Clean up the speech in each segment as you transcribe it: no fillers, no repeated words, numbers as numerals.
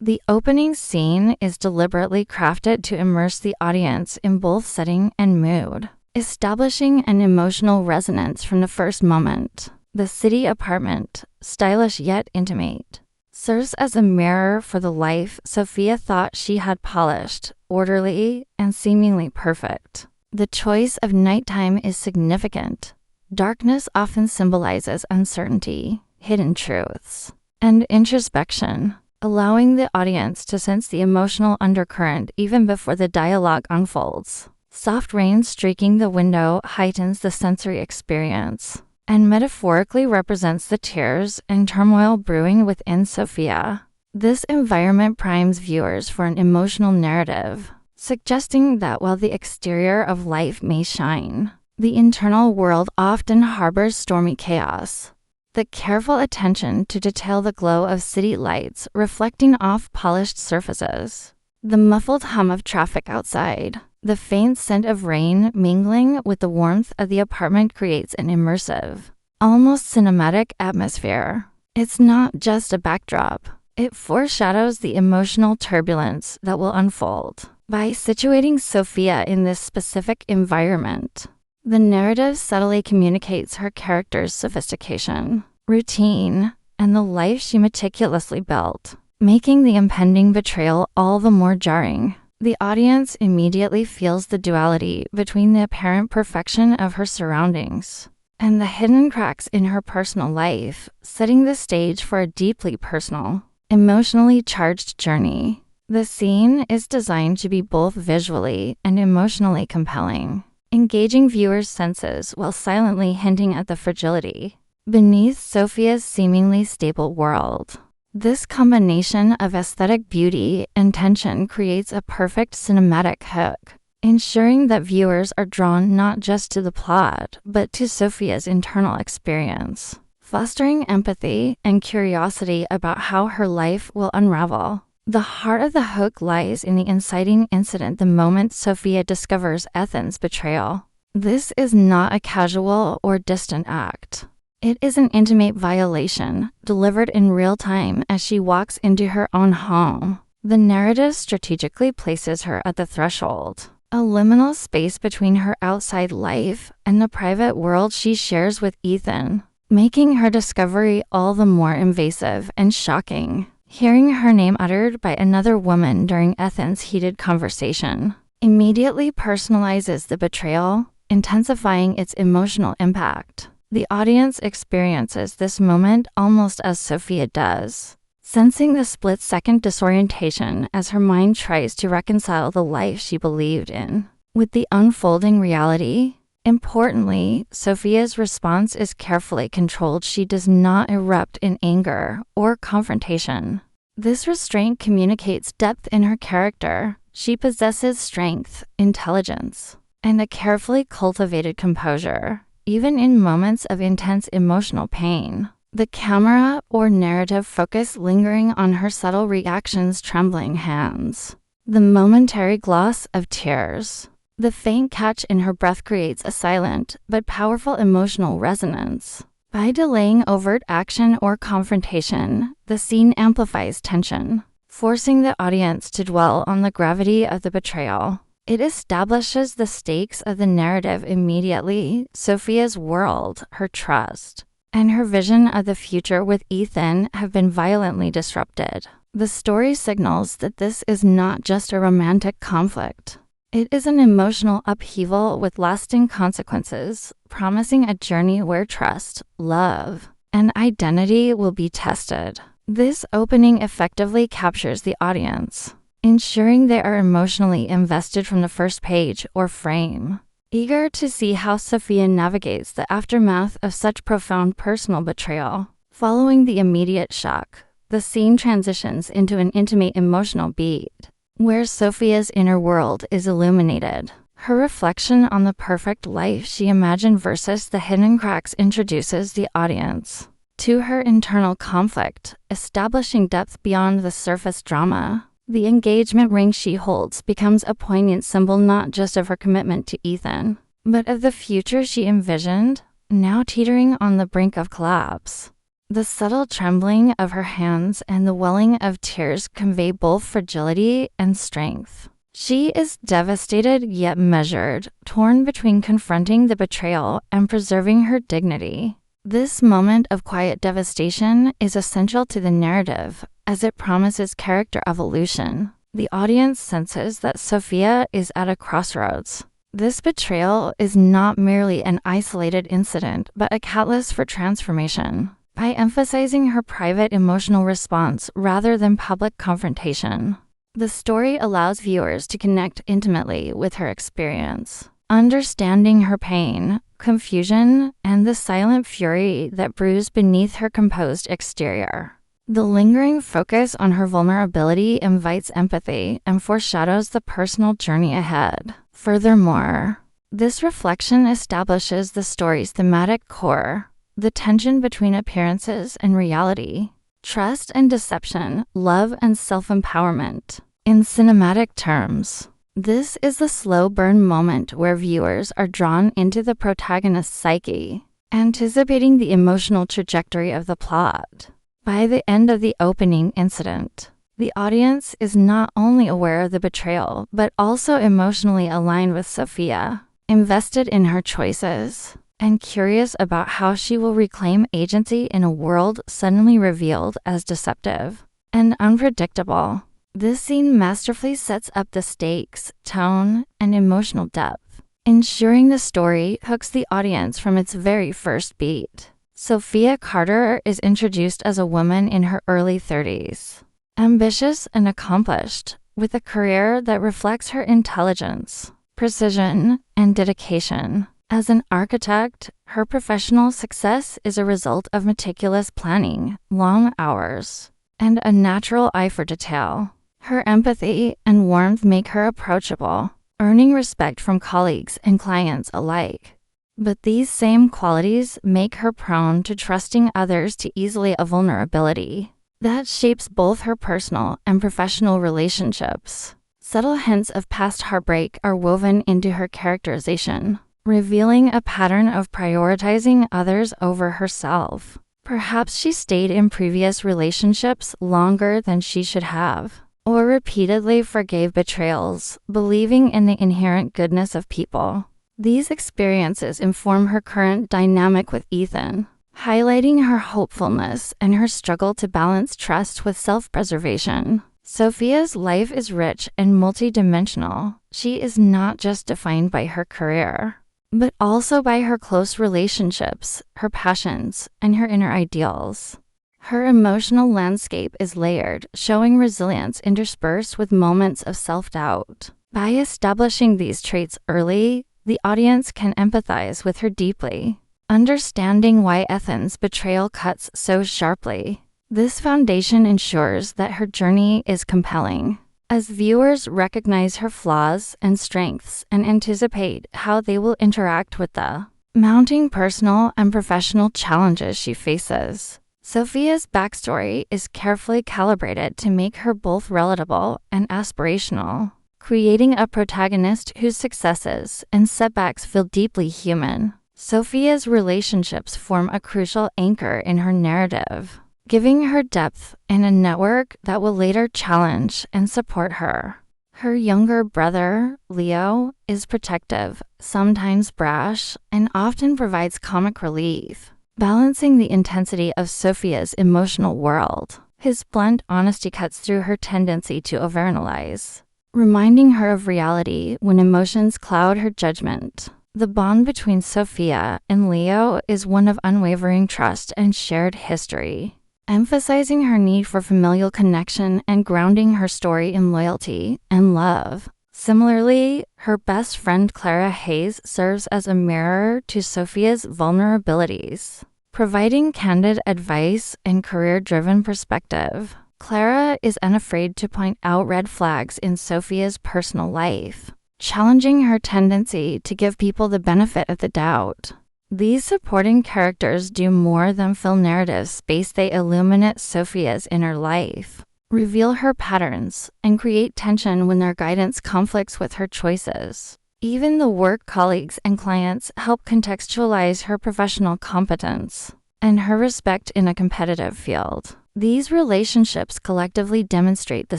The opening scene is deliberately crafted to immerse the audience in both setting and mood, establishing an emotional resonance from the first moment. The city apartment, stylish yet intimate, serves as a mirror for the life Sophia thought she had polished, orderly, and seemingly perfect. The choice of nighttime is significant. Darkness often symbolizes uncertainty, hidden truths, and introspection, allowing the audience to sense the emotional undercurrent even before the dialogue unfolds. Soft rain streaking the window heightens the sensory experience and metaphorically represents the tears and turmoil brewing within Sophia. This environment primes viewers for an emotional narrative, suggesting that while the exterior of life may shine, the internal world often harbors stormy chaos. The careful attention to detail the glow of city lights reflecting off polished surfaces, the muffled hum of traffic outside, the faint scent of rain mingling with the warmth of the apartment creates an immersive, almost cinematic atmosphere. It's not just a backdrop. It foreshadows the emotional turbulence that will unfold. By situating Sophia in this specific environment, the narrative subtly communicates her character's sophistication, routine, and the life she meticulously built, making the impending betrayal all the more jarring. The audience immediately feels the duality between the apparent perfection of her surroundings and the hidden cracks in her personal life, setting the stage for a deeply personal, emotionally charged journey. The scene is designed to be both visually and emotionally compelling, engaging viewers' senses while silently hinting at the fragility beneath Sophia's seemingly stable world. This combination of aesthetic beauty and tension creates a perfect cinematic hook, ensuring that viewers are drawn not just to the plot, but to Sophia's internal experience, fostering empathy and curiosity about how her life will unravel. The heart of the hook lies in the inciting incident the moment Sophia discovers Ethan's betrayal. This is not a casual or distant act. It is an intimate violation, delivered in real time as she walks into her own home. The narrative strategically places her at the threshold, a liminal space between her outside life and the private world she shares with Ethan, making her discovery all the more invasive and shocking. Hearing her name uttered by another woman during Ethan's heated conversation immediately personalizes the betrayal, intensifying its emotional impact. The audience experiences this moment almost as Sophia does, sensing the split-second disorientation as her mind tries to reconcile the life she believed in with the unfolding reality. Importantly, Sophia's response is carefully controlled. She does not erupt in anger or confrontation. This restraint communicates depth in her character. She possesses strength, intelligence, and a carefully cultivated composure, even in moments of intense emotional pain. The camera or narrative focus lingering on her subtle reactions, trembling hands, the momentary gloss of tears, the faint catch in her breath creates a silent but powerful emotional resonance. By delaying overt action or confrontation, the scene amplifies tension, forcing the audience to dwell on the gravity of the betrayal. It establishes the stakes of the narrative immediately. Sophia's world, her trust, and her vision of the future with Ethan have been violently disrupted. The story signals that this is not just a romantic conflict. It is an emotional upheaval with lasting consequences, promising a journey where trust, love, and identity will be tested. This opening effectively captures the audience, ensuring they are emotionally invested from the first page or frame, eager to see how Sophia navigates the aftermath of such profound personal betrayal. Following the immediate shock, the scene transitions into an intimate emotional beat, where Sophia's inner world is illuminated. Her reflection on the perfect life she imagined versus the hidden cracks introduces the audience to her internal conflict, establishing depth beyond the surface drama. The engagement ring she holds becomes a poignant symbol not just of her commitment to Ethan, but of the future she envisioned, now teetering on the brink of collapse. The subtle trembling of her hands and the welling of tears convey both fragility and strength. She is devastated yet measured, torn between confronting the betrayal and preserving her dignity. This moment of quiet devastation is essential to the narrative, as it promises character evolution. The audience senses that Sophia is at a crossroads. This betrayal is not merely an isolated incident, but a catalyst for transformation. By emphasizing her private emotional response rather than public confrontation, the story allows viewers to connect intimately with her experience, understanding her pain, confusion, and the silent fury that brews beneath her composed exterior. The lingering focus on her vulnerability invites empathy and foreshadows the personal journey ahead. Furthermore, this reflection establishes the story's thematic core, the tension between appearances and reality, trust and deception, love and self-empowerment. In cinematic terms, this is the slow burn moment where viewers are drawn into the protagonist's psyche, anticipating the emotional trajectory of the plot. By the end of the opening incident, the audience is not only aware of the betrayal, but also emotionally aligned with Sophia, invested in her choices, and curious about how she will reclaim agency in a world suddenly revealed as deceptive and unpredictable. This scene masterfully sets up the stakes, tone, and emotional depth, ensuring the story hooks the audience from its very first beat. Sophia Carter is introduced as a woman in her early 30s, ambitious and accomplished, with a career that reflects her intelligence, precision, and dedication. As an architect, her professional success is a result of meticulous planning, long hours, and a natural eye for detail. Her empathy and warmth make her approachable, earning respect from colleagues and clients alike. But these same qualities make her prone to trusting others too easily, a vulnerability that shapes both her personal and professional relationships. Subtle hints of past heartbreak are woven into her characterization, revealing a pattern of prioritizing others over herself. Perhaps she stayed in previous relationships longer than she should have, or repeatedly forgave betrayals, believing in the inherent goodness of people. These experiences inform her current dynamic with Ethan, highlighting her hopefulness and her struggle to balance trust with self-preservation. Sophia's life is rich and multidimensional. She is not just defined by her career, but also by her close relationships, her passions, and her inner ideals. Her emotional landscape is layered, showing resilience interspersed with moments of self-doubt. By establishing these traits early, the audience can empathize with her deeply, understanding why Ethan's betrayal cuts so sharply. This foundation ensures that her journey is compelling, as viewers recognize her flaws and strengths and anticipate how they will interact with the mounting personal and professional challenges she faces. Sophia's backstory is carefully calibrated to make her both relatable and aspirational, creating a protagonist whose successes and setbacks feel deeply human. Sophia's relationships form a crucial anchor in her narrative, giving her depth and a network that will later challenge and support her. Her younger brother, Leo, is protective, sometimes brash, and often provides comic relief, balancing the intensity of Sophia's emotional world. His blunt honesty cuts through her tendency to overanalyze, reminding her of reality when emotions cloud her judgment. The bond between Sophia and Leo is one of unwavering trust and shared history, emphasizing her need for familial connection and grounding her story in loyalty and love. Similarly, her best friend Clara Hayes serves as a mirror to Sophia's vulnerabilities, providing candid advice and career-driven perspective. Clara is unafraid to point out red flags in Sophia's personal life, challenging her tendency to give people the benefit of the doubt. These supporting characters do more than fill narrative space. They illuminate Sophia's inner life, reveal her patterns, and create tension when their guidance conflicts with her choices. Even the work colleagues and clients help contextualize her professional competence, and her respect in a competitive field. These relationships collectively demonstrate the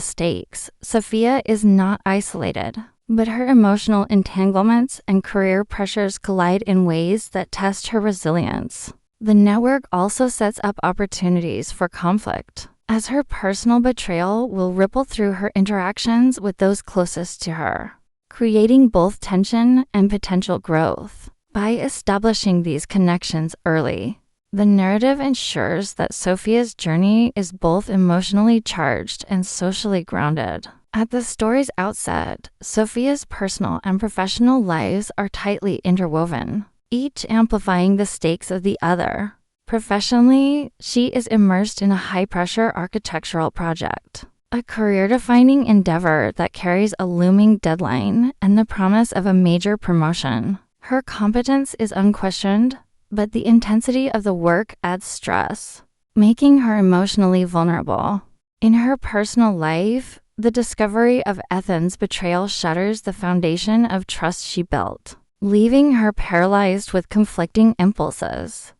stakes. Sophia is not isolated, but her emotional entanglements and career pressures collide in ways that test her resilience. The network also sets up opportunities for conflict, as her personal betrayal will ripple through her interactions with those closest to her, creating both tension and potential growth. By establishing these connections early, the narrative ensures that Sophia's journey is both emotionally charged and socially grounded. At the story's outset, Sophia's personal and professional lives are tightly interwoven, each amplifying the stakes of the other. Professionally, she is immersed in a high-pressure architectural project, a career-defining endeavor that carries a looming deadline and the promise of a major promotion. Her competence is unquestioned, but the intensity of the work adds stress, making her emotionally vulnerable. In her personal life, the discovery of Ethan's betrayal shatters the foundation of trust she built, leaving her paralyzed with conflicting impulses.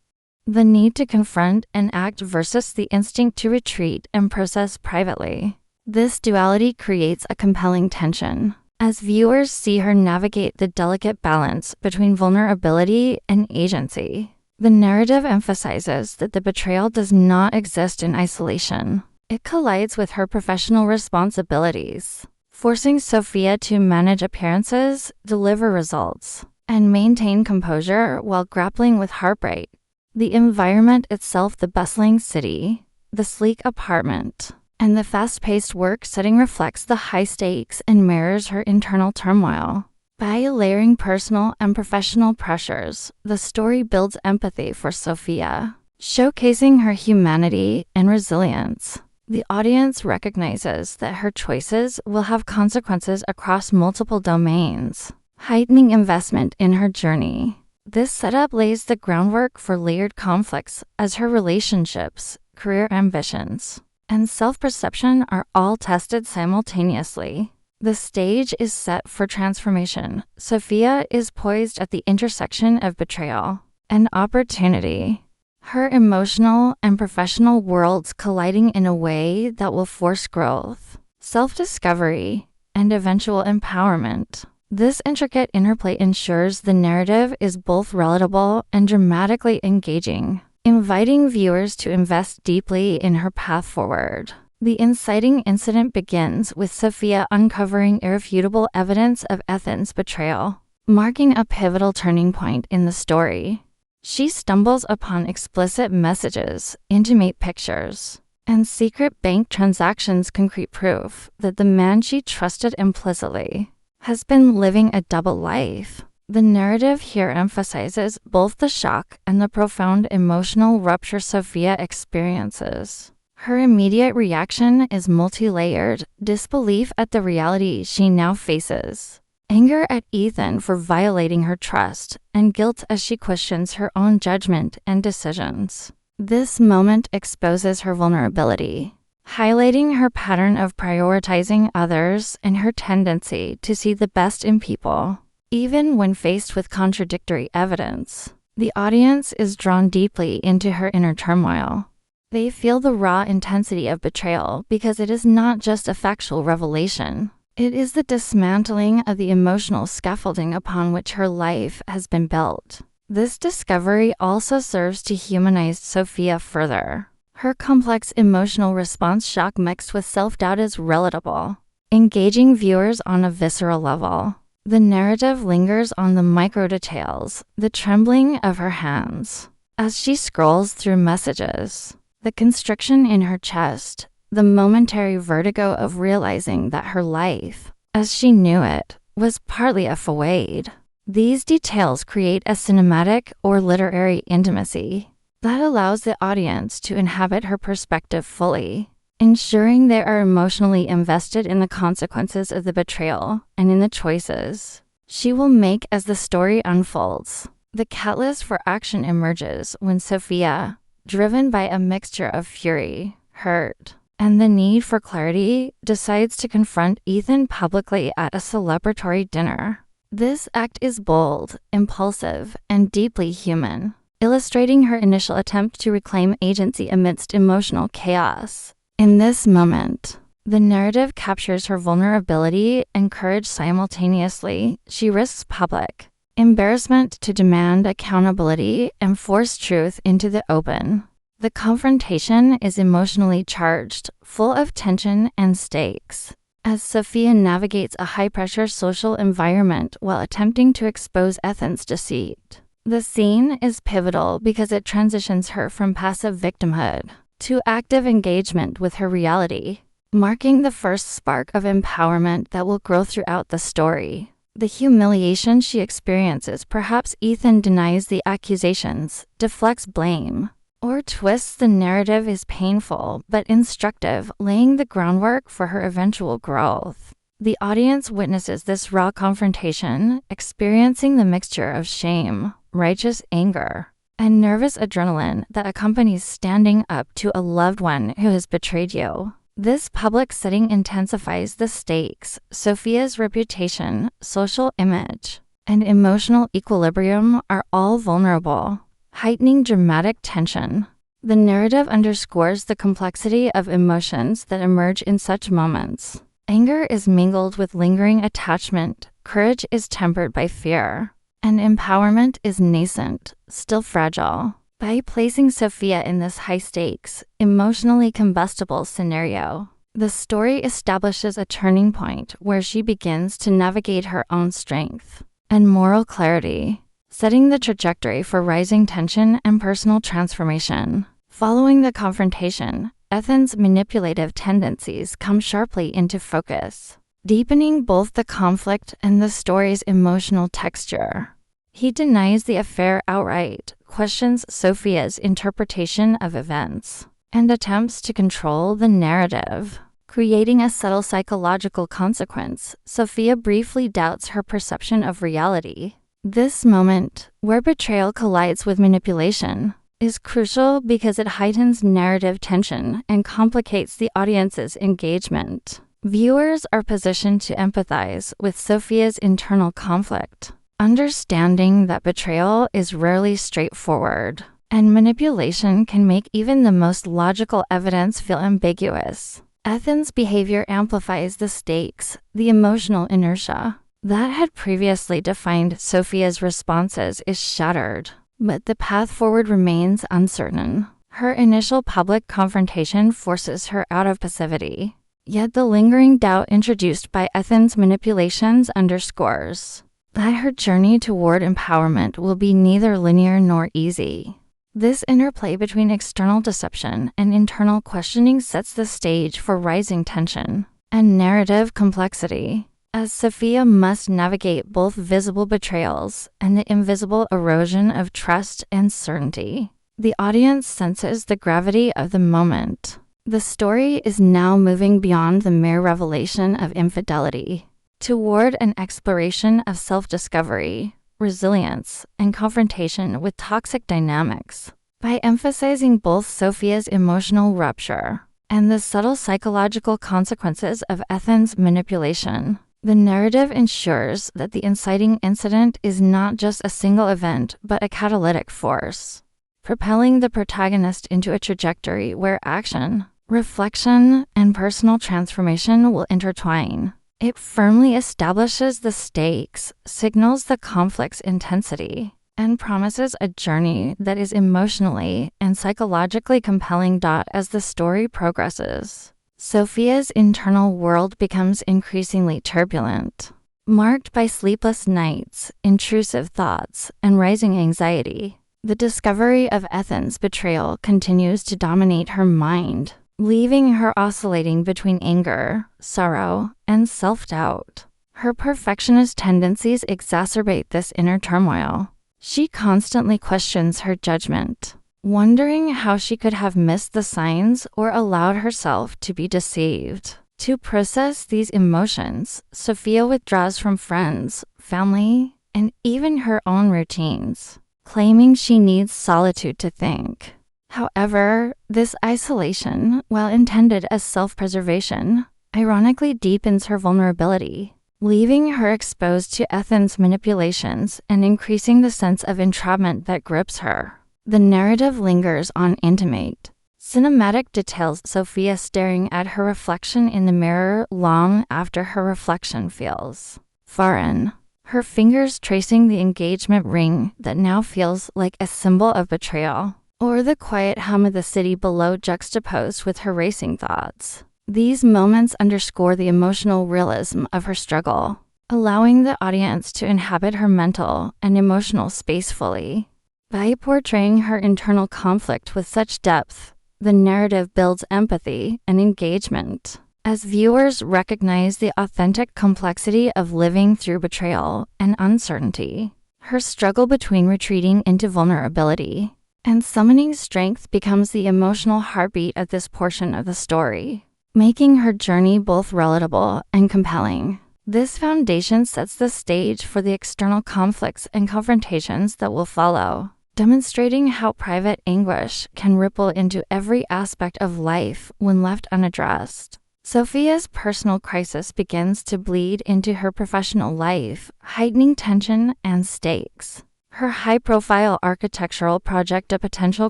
The need to confront and act versus the instinct to retreat and process privately. This duality creates a compelling tension, as viewers see her navigate the delicate balance between vulnerability and agency. The narrative emphasizes that the betrayal does not exist in isolation. It collides with her professional responsibilities, forcing Sophia to manage appearances, deliver results, and maintain composure while grappling with heartbreak. The environment itself, the bustling city, the sleek apartment, and the fast-paced work setting reflects the high stakes and mirrors her internal turmoil. By layering personal and professional pressures, the story builds empathy for Sophia, showcasing her humanity and resilience. The audience recognizes that her choices will have consequences across multiple domains, heightening investment in her journey. This setup lays the groundwork for layered conflicts as her relationships, career ambitions, and self-perception are all tested simultaneously. The stage is set for transformation. Sophia is poised at the intersection of betrayal and opportunity, her emotional and professional worlds colliding in a way that will force growth, self-discovery, and eventual empowerment. This intricate interplay ensures the narrative is both relatable and dramatically engaging, inviting viewers to invest deeply in her path forward. The inciting incident begins with Sophia uncovering irrefutable evidence of Ethan's betrayal, marking a pivotal turning point in the story. She stumbles upon explicit messages, intimate pictures, and secret bank transactions, concrete proof that the man she trusted implicitly has been living a double life. The narrative here emphasizes both the shock and the profound emotional rupture Sophia experiences. Her immediate reaction is multi-layered: disbelief at the reality she now faces, anger at Ethan for violating her trust, and guilt as she questions her own judgment and decisions. This moment exposes her vulnerability, highlighting her pattern of prioritizing others and her tendency to see the best in people. Even when faced with contradictory evidence, the audience is drawn deeply into her inner turmoil. They feel the raw intensity of betrayal because it is not just a factual revelation. It is the dismantling of the emotional scaffolding upon which her life has been built. This discovery also serves to humanize Sophia further. Her complex emotional response, shock mixed with self-doubt, is relatable, engaging viewers on a visceral level. The narrative lingers on the micro-details, the trembling of her hands as she scrolls through messages, the constriction in her chest, the momentary vertigo of realizing that her life, as she knew it, was partly a fade. These details create a cinematic or literary intimacy that allows the audience to inhabit her perspective fully, ensuring they are emotionally invested in the consequences of the betrayal and in the choices she will make as the story unfolds. The catalyst for action emerges when Sophia, driven by a mixture of fury, hurt, and the need for clarity, decides to confront Ethan publicly at a celebratory dinner. This act is bold, impulsive, and deeply human. illustrating her initial attempt to reclaim agency amidst emotional chaos. In this moment, the narrative captures her vulnerability and courage simultaneously. She risks public embarrassment to demand accountability and force truth into the open. The confrontation is emotionally charged, full of tension and stakes, as Sophia navigates a high-pressure social environment while attempting to expose Ethan's deceit. The scene is pivotal because it transitions her from passive victimhood to active engagement with her reality, marking the first spark of empowerment that will grow throughout the story. The humiliation she experiences, perhaps Ethan denies the accusations, deflects blame, or twists the narrative, is painful but instructive, laying the groundwork for her eventual growth. The audience witnesses this raw confrontation, experiencing the mixture of shame, righteous anger, and nervous adrenaline that accompanies standing up to a loved one who has betrayed you. This public setting intensifies the stakes. Sophia's reputation, social image, and emotional equilibrium are all vulnerable, heightening dramatic tension. The narrative underscores the complexity of emotions that emerge in such moments. Anger is mingled with lingering attachment, courage is tempered by fear, and empowerment is nascent, still fragile. By placing Sophia in this high-stakes, emotionally combustible scenario, the story establishes a turning point where she begins to navigate her own strength and moral clarity, setting the trajectory for rising tension and personal transformation. Following the confrontation, Ethan's manipulative tendencies come sharply into focus, deepening both the conflict and the story's emotional texture. He denies the affair outright, questions Sophia's interpretation of events, and attempts to control the narrative, creating a subtle psychological consequence. Sophia briefly doubts her perception of reality. This moment, where betrayal collides with manipulation, is crucial because it heightens narrative tension and complicates the audience's engagement. Viewers are positioned to empathize with Sophia's internal conflict, understanding that betrayal is rarely straightforward, and manipulation can make even the most logical evidence feel ambiguous. Ethan's behavior amplifies the stakes. The emotional inertia that had previously defined Sophia's responses is shattered, but the path forward remains uncertain. Her initial public confrontation forces her out of passivity, yet the lingering doubt introduced by Ethan's manipulations underscores that her journey toward empowerment will be neither linear nor easy. This interplay between external deception and internal questioning sets the stage for rising tension and narrative complexity, as Sophia must navigate both visible betrayals and the invisible erosion of trust and certainty. The audience senses the gravity of the moment. The story is now moving beyond the mere revelation of infidelity toward an exploration of self-discovery, resilience, and confrontation with toxic dynamics. By emphasizing both Sophia's emotional rupture and the subtle psychological consequences of Ethan's manipulation, the narrative ensures that the inciting incident is not just a single event but a catalytic force, propelling the protagonist into a trajectory where action, reflection, and personal transformation will intertwine. It firmly establishes the stakes, signals the conflict's intensity, and promises a journey that is emotionally and psychologically compelling. As the story progresses, Sophia's internal world becomes increasingly turbulent, marked by sleepless nights, intrusive thoughts, and rising anxiety. The discovery of Ethan's betrayal continues to dominate her mind, leaving her oscillating between anger, sorrow, and self-doubt. Her perfectionist tendencies exacerbate this inner turmoil. She constantly questions her judgment, wondering how she could have missed the signs or allowed herself to be deceived. To process these emotions, Sophia withdraws from friends, family, and even her own routines, claiming she needs solitude to think. However, this isolation, while intended as self-preservation, ironically deepens her vulnerability, leaving her exposed to Ethan's manipulations and increasing the sense of entrapment that grips her. The narrative lingers on intimate, cinematic details, Sophia staring at her reflection in the mirror long after her reflection feels foreign. Her fingers tracing the engagement ring that now feels like a symbol of betrayal, or the quiet hum of the city below juxtaposed with her racing thoughts. These moments underscore the emotional realism of her struggle, allowing the audience to inhabit her mental and emotional space fully. By portraying her internal conflict with such depth, the narrative builds empathy and engagement. As viewers recognize the authentic complexity of living through betrayal and uncertainty, her struggle between retreating into vulnerability and summoning strength becomes the emotional heartbeat of this portion of the story, making her journey both relatable and compelling. This foundation sets the stage for the external conflicts and confrontations that will follow, demonstrating how private anguish can ripple into every aspect of life when left unaddressed. Sophia's personal crisis begins to bleed into her professional life, heightening tension and stakes. Her high-profile architectural project, a potential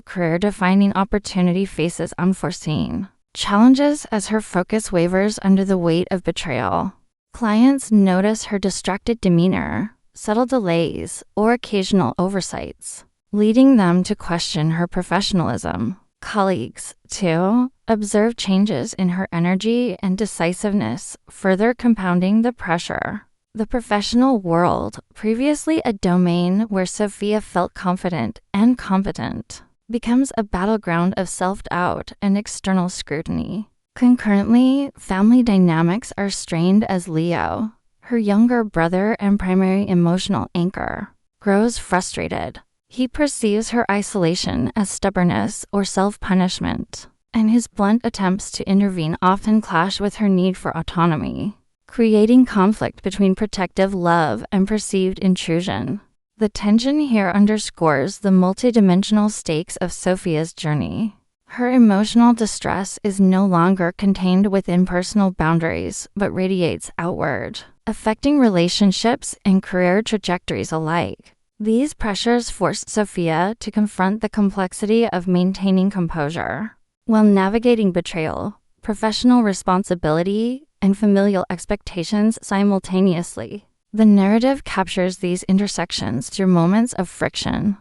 career-defining opportunity, faces unforeseen challenges as her focus wavers under the weight of betrayal. Clients notice her distracted demeanor, subtle delays, or occasional oversights, leading them to question her professionalism. Colleagues, too, observe changes in her energy and decisiveness, further compounding the pressure. The professional world, previously a domain where Sophia felt confident and competent, becomes a battleground of self-doubt and external scrutiny. Concurrently, family dynamics are strained as Leo, her younger brother and primary emotional anchor, grows frustrated. He perceives her isolation as stubbornness or self-punishment, and his blunt attempts to intervene often clash with her need for autonomy, creating conflict between protective love and perceived intrusion. The tension here underscores the multidimensional stakes of Sophia's journey. Her emotional distress is no longer contained within personal boundaries, but radiates outward, affecting relationships and career trajectories alike. These pressures force Sophia to confront the complexity of maintaining composure while navigating betrayal, professional responsibility, and familial expectations simultaneously. The narrative captures these intersections through moments of friction,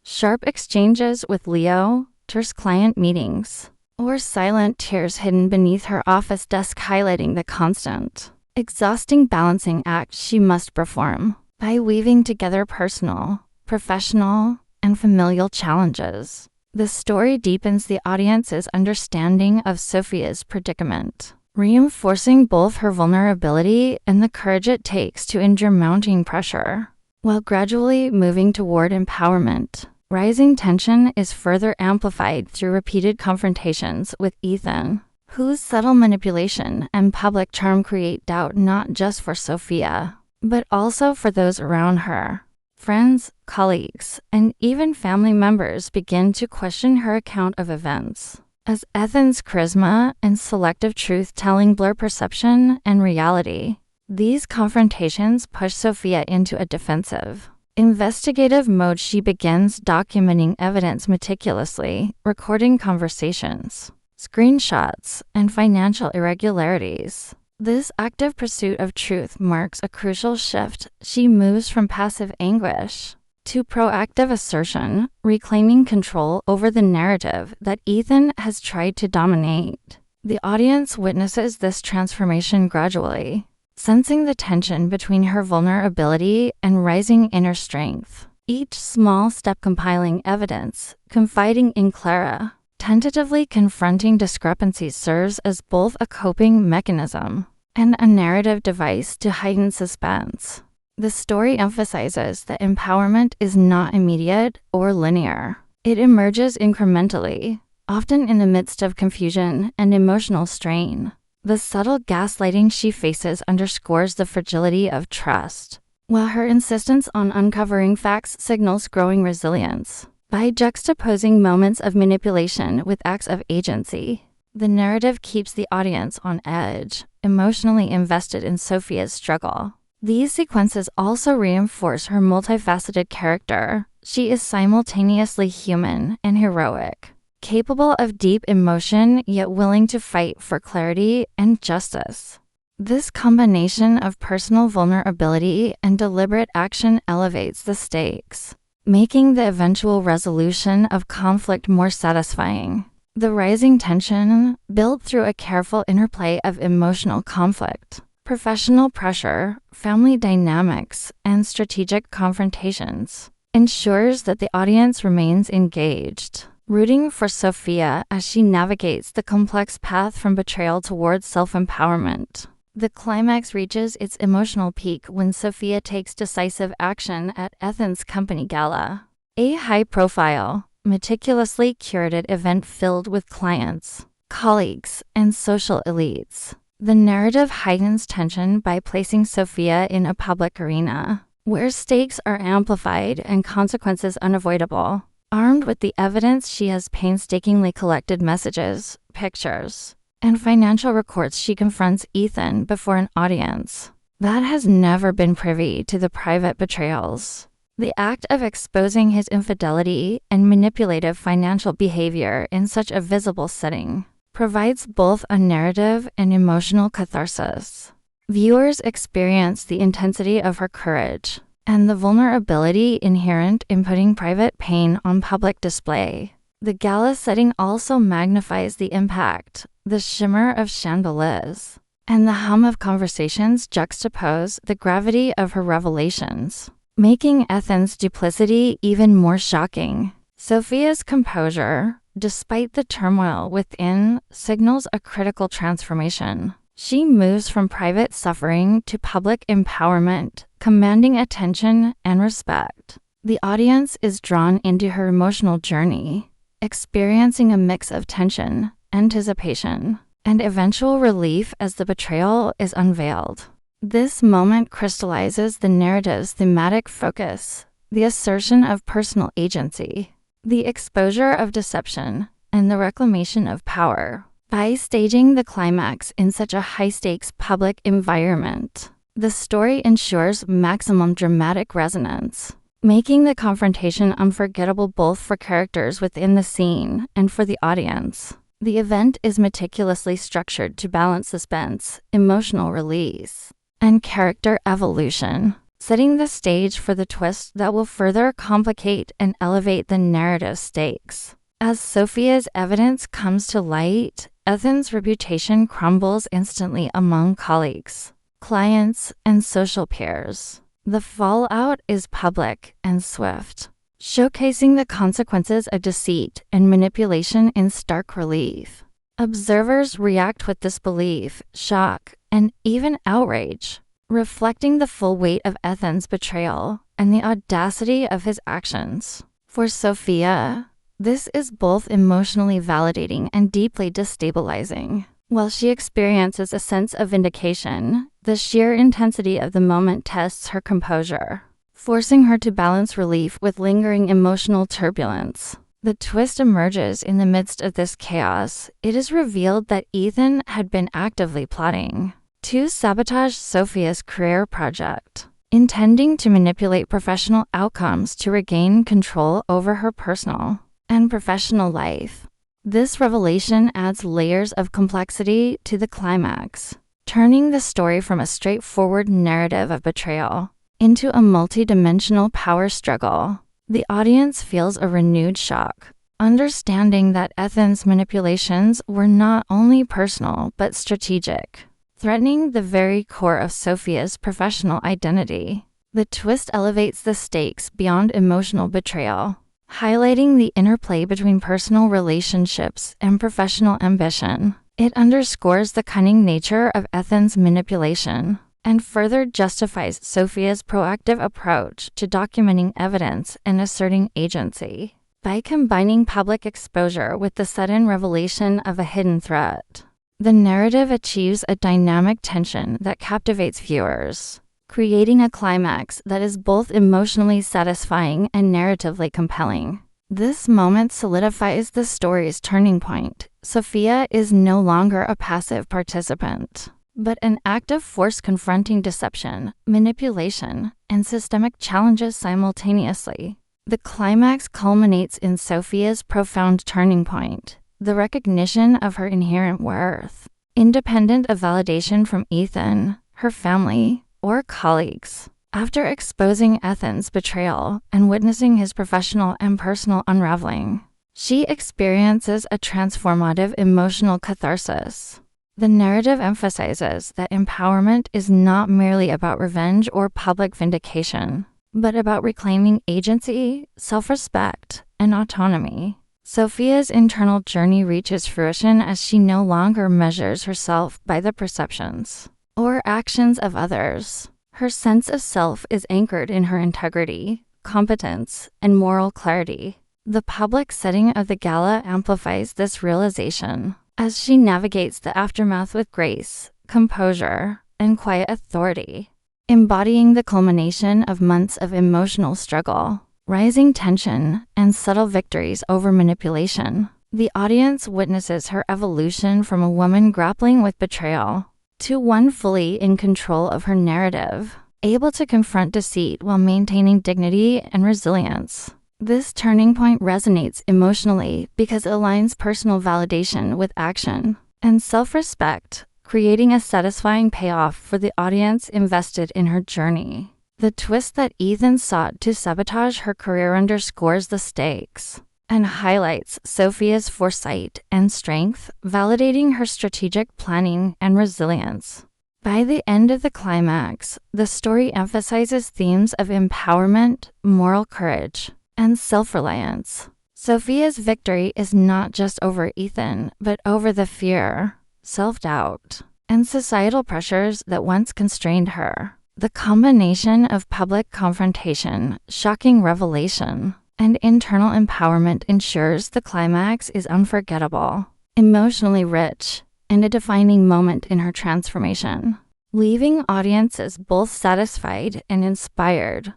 sharp exchanges with Leo, terse client meetings, or silent tears hidden beneath her office desk, highlighting the constant, exhausting balancing act she must perform. By weaving together personal, professional, and familial challenges, the story deepens the audience's understanding of Sophia's predicament, reinforcing both her vulnerability and the courage it takes to endure mounting pressure, while gradually moving toward empowerment. Rising tension is further amplified through repeated confrontations with Ethan, whose subtle manipulation and public charm create doubt not just for Sophia, but also for those around her. Friends, colleagues, and even family members begin to question her account of events, as Ethan's charisma and selective truth-telling blur perception and reality. These confrontations push Sophia into a defensive, investigative mode. She begins documenting evidence meticulously, recording conversations, screenshots, and financial irregularities. This active pursuit of truth marks a crucial shift. She moves from passive anguish to proactive assertion, reclaiming control over the narrative that Ethan has tried to dominate. The audience witnesses this transformation gradually, sensing the tension between her vulnerability and rising inner strength. Each small step compiling evidence, confiding in Clara, tentatively confronting discrepancies serves as both a coping mechanism and a narrative device to heighten suspense. The story emphasizes that empowerment is not immediate or linear. It emerges incrementally, often in the midst of confusion and emotional strain. The subtle gaslighting she faces underscores the fragility of trust, while her insistence on uncovering facts signals growing resilience. By juxtaposing moments of manipulation with acts of agency, the narrative keeps the audience on edge, emotionally invested in Sophia's struggle. These sequences also reinforce her multifaceted character. She is simultaneously human and heroic, capable of deep emotion yet willing to fight for clarity and justice. This combination of personal vulnerability and deliberate action elevates the stakes, making the eventual resolution of conflict more satisfying. The rising tension, built through a careful interplay of emotional conflict, professional pressure, family dynamics, and strategic confrontations, ensures that the audience remains engaged, rooting for Sophia as she navigates the complex path from betrayal towards self-empowerment. The climax reaches its emotional peak when Sophia takes decisive action at Ethan's company gala, a high-profile, meticulously curated event filled with clients, colleagues, and social elites. The narrative heightens tension by placing Sophia in a public arena, where stakes are amplified and consequences unavoidable. Armed with the evidence, she has painstakingly collected messages, pictures, and financial records. She confronts Ethan before an audience that has never been privy to the private betrayals. The act of exposing his infidelity and manipulative financial behavior in such a visible setting provides both a narrative and emotional catharsis. Viewers experience the intensity of her courage and the vulnerability inherent in putting private pain on public display. The gala setting also magnifies the impact. The shimmer of chandeliers and the hum of conversations juxtapose the gravity of her revelations, making Ethan's duplicity even more shocking. Sophia's composure, despite the turmoil within, signals a critical transformation. She moves from private suffering to public empowerment, commanding attention and respect. The audience is drawn into her emotional journey, experiencing a mix of tension, anticipation, and eventual relief as the betrayal is unveiled. This moment crystallizes the narrative's thematic focus, the assertion of personal agency, the exposure of deception, and the reclamation of power. By staging the climax in such a high-stakes public environment, the story ensures maximum dramatic resonance, making the confrontation unforgettable both for characters within the scene and for the audience. The event is meticulously structured to balance suspense, emotional release, and character evolution, setting the stage for the twist that will further complicate and elevate the narrative stakes. As Sophia's evidence comes to light, Ethan's reputation crumbles instantly among colleagues, clients, and social peers. The fallout is public and swift, showcasing the consequences of deceit and manipulation in stark relief. Observers react with disbelief, shock, and even outrage, reflecting the full weight of Ethan's betrayal and the audacity of his actions. For Sophia, this is both emotionally validating and deeply destabilizing. While she experiences a sense of vindication, the sheer intensity of the moment tests her composure, forcing her to balance relief with lingering emotional turbulence. The twist emerges in the midst of this chaos. It is revealed that Ethan had been actively plotting to sabotage Sophia's career project, intending to manipulate professional outcomes to regain control over her personal and professional life. This revelation adds layers of complexity to the climax, turning the story from a straightforward narrative of betrayal into a multi-dimensional power struggle. The audience feels a renewed shock, understanding that Ethan's manipulations were not only personal but strategic, threatening the very core of Sophia's professional identity. The twist elevates the stakes beyond emotional betrayal, highlighting the interplay between personal relationships and professional ambition. It underscores the cunning nature of Ethan's manipulation and further justifies Sophia's proactive approach to documenting evidence and asserting agency. By combining public exposure with the sudden revelation of a hidden threat, the narrative achieves a dynamic tension that captivates viewers, creating a climax that is both emotionally satisfying and narratively compelling. This moment solidifies the story's turning point. Sophia is no longer a passive participant, but an active force confronting deception, manipulation, and systemic challenges simultaneously. The climax culminates in Sophia's profound turning point, the recognition of her inherent worth, independent of validation from Ethan, her family, or colleagues. After exposing Ethan's betrayal and witnessing his professional and personal unraveling, she experiences a transformative emotional catharsis. The narrative emphasizes that empowerment is not merely about revenge or public vindication, but about reclaiming agency, self-respect, and autonomy. Sophia's internal journey reaches fruition as she no longer measures herself by the perceptions or actions of others. Her sense of self is anchored in her integrity, competence, and moral clarity. The public setting of the gala amplifies this realization as she navigates the aftermath with grace, composure, and quiet authority, embodying the culmination of months of emotional struggle, rising tension, and subtle victories over manipulation. The audience witnesses her evolution from a woman grappling with betrayal to one fully in control of her narrative, able to confront deceit while maintaining dignity and resilience. This turning point resonates emotionally because it aligns personal validation with action and self-respect, creating a satisfying payoff for the audience invested in her journey. The twist that Ethan sought to sabotage her career underscores the stakes and highlights Sophia's foresight and strength, validating her strategic planning and resilience. By the end of the climax, the story emphasizes themes of empowerment, moral courage, and self-reliance. Sophia's victory is not just over Ethan, but over the fear, self-doubt, and societal pressures that once constrained her. The combination of public confrontation, shocking revelation, and internal empowerment ensures the climax is unforgettable, emotionally rich, and a defining moment in her transformation, leaving audiences both satisfied and inspired.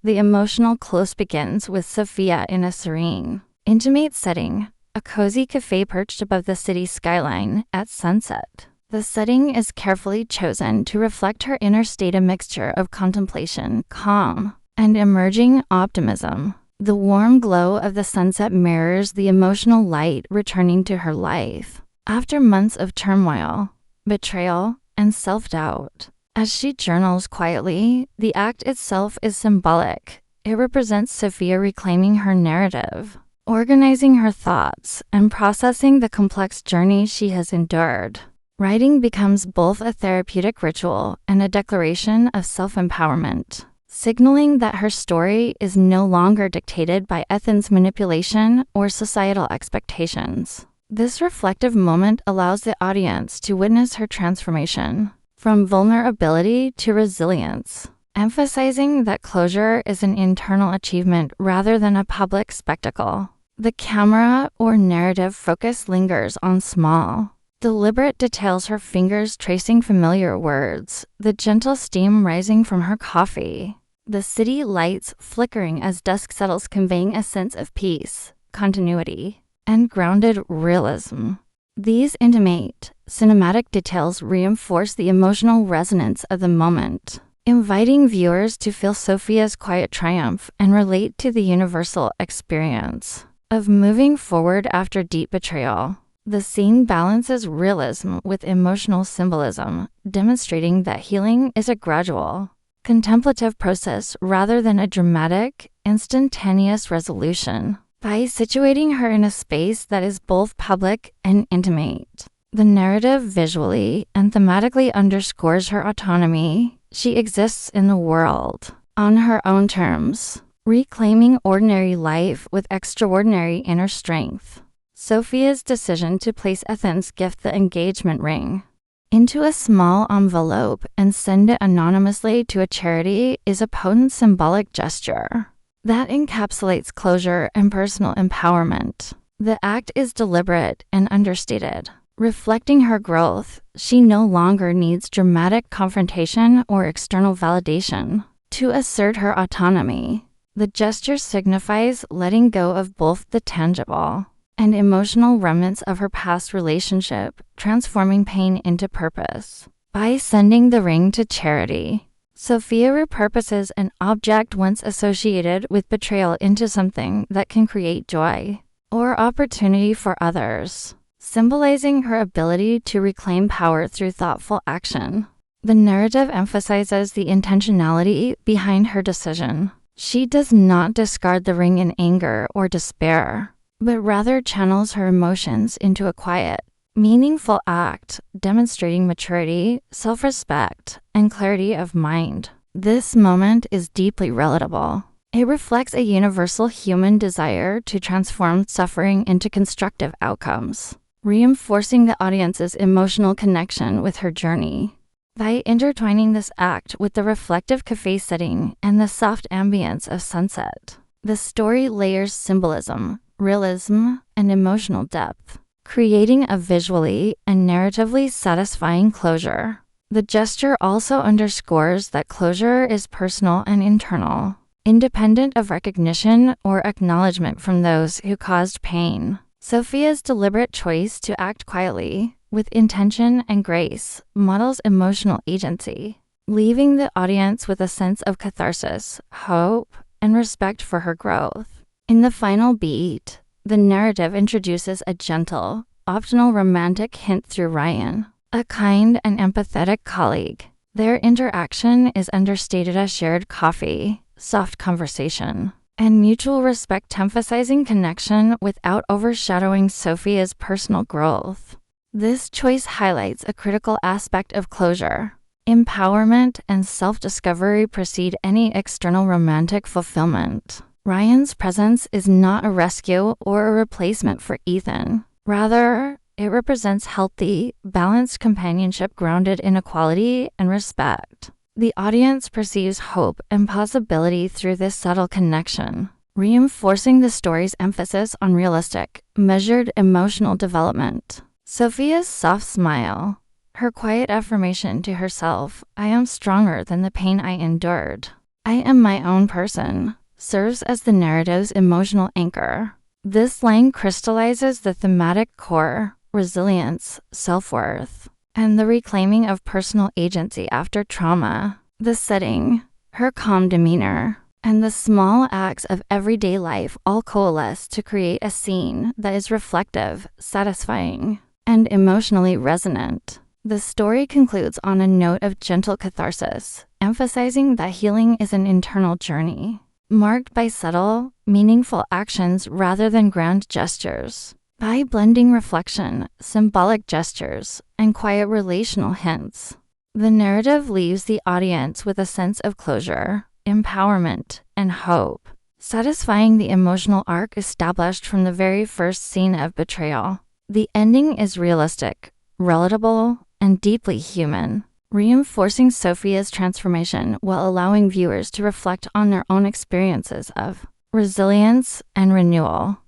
The emotional close begins with Sophia in a serene, intimate setting, a cozy cafe perched above the city skyline at sunset. The setting is carefully chosen to reflect her inner state, a mixture of contemplation, calm, and emerging optimism. The warm glow of the sunset mirrors the emotional light returning to her life after months of turmoil, betrayal, and self-doubt. As she journals quietly, the act itself is symbolic. It represents Sophia reclaiming her narrative, organizing her thoughts, and processing the complex journey she has endured. Writing becomes both a therapeutic ritual and a declaration of self-empowerment, signaling that her story is no longer dictated by Ethan's manipulation or societal expectations. This reflective moment allows the audience to witness her transformation from vulnerability to resilience, emphasizing that closure is an internal achievement rather than a public spectacle. The camera or narrative focus lingers on small, deliberate details, her fingers tracing familiar words, the gentle steam rising from her coffee, the city lights flickering as dusk settles, conveying a sense of peace, continuity, and grounded realism. These intimate, cinematic details reinforce the emotional resonance of the moment, inviting viewers to feel Sophia's quiet triumph and relate to the universal experience of moving forward after deep betrayal. The scene balances realism with emotional symbolism, demonstrating that healing is a gradual, contemplative process rather than a dramatic, instantaneous resolution. By situating her in a space that is both public and intimate, the narrative visually and thematically underscores her autonomy. She exists in the world on her own terms, reclaiming ordinary life with extraordinary inner strength. Sophia's decision to place Ethan's gift, the engagement ring, into a small envelope and send it anonymously to a charity is a potent symbolic gesture that encapsulates closure and personal empowerment. The act is deliberate and understated, reflecting her growth. She no longer needs dramatic confrontation or external validation to assert her autonomy. The gesture signifies letting go of both the tangible and emotional remnants of her past relationship, transforming pain into purpose. By sending the ring to charity, Sophia repurposes an object once associated with betrayal into something that can create joy or opportunity for others, symbolizing her ability to reclaim power through thoughtful action. The narrative emphasizes the intentionality behind her decision. She does not discard the ring in anger or despair, but rather channels her emotions into a quiet, meaningful act, demonstrating maturity, self-respect, and clarity of mind. This moment is deeply relatable. It reflects a universal human desire to transform suffering into constructive outcomes, reinforcing the audience's emotional connection with her journey. By intertwining this act with the reflective cafe setting and the soft ambience of sunset, the story layers symbolism, realism, and emotional depth, creating a visually and narratively satisfying closure. The gesture also underscores that closure is personal and internal, independent of recognition or acknowledgement from those who caused pain. Sophia's deliberate choice to act quietly, with intention and grace, models emotional agency, leaving the audience with a sense of catharsis, hope, and respect for her growth. In the final beat, the narrative introduces a gentle, optional romantic hint through Ryan, a kind and empathetic colleague. Their interaction is understated as shared coffee, soft conversation, and mutual respect, emphasizing connection without overshadowing Sophia's personal growth. This choice highlights a critical aspect of closure. Empowerment and self-discovery precede any external romantic fulfillment. Ryan's presence is not a rescue or a replacement for Ethan. Rather, it represents healthy, balanced companionship grounded in equality and respect. The audience perceives hope and possibility through this subtle connection, reinforcing the story's emphasis on realistic, measured emotional development. Sophia's soft smile, her quiet affirmation to herself, "I am stronger than the pain I endured. I am my own person," serves as the narrative's emotional anchor. This line crystallizes the thematic core, resilience, self-worth, and the reclaiming of personal agency after trauma. The setting, her calm demeanor, and the small acts of everyday life all coalesce to create a scene that is reflective, satisfying, and emotionally resonant. The story concludes on a note of gentle catharsis, emphasizing that healing is an internal journey, marked by subtle, meaningful actions rather than grand gestures. By blending reflection, symbolic gestures, and quiet relational hints, the narrative leaves the audience with a sense of closure, empowerment, and hope, satisfying the emotional arc established from the very first scene of betrayal. The ending is realistic, relatable, and deeply human, reinforcing Sophia's transformation while allowing viewers to reflect on their own experiences of resilience and renewal.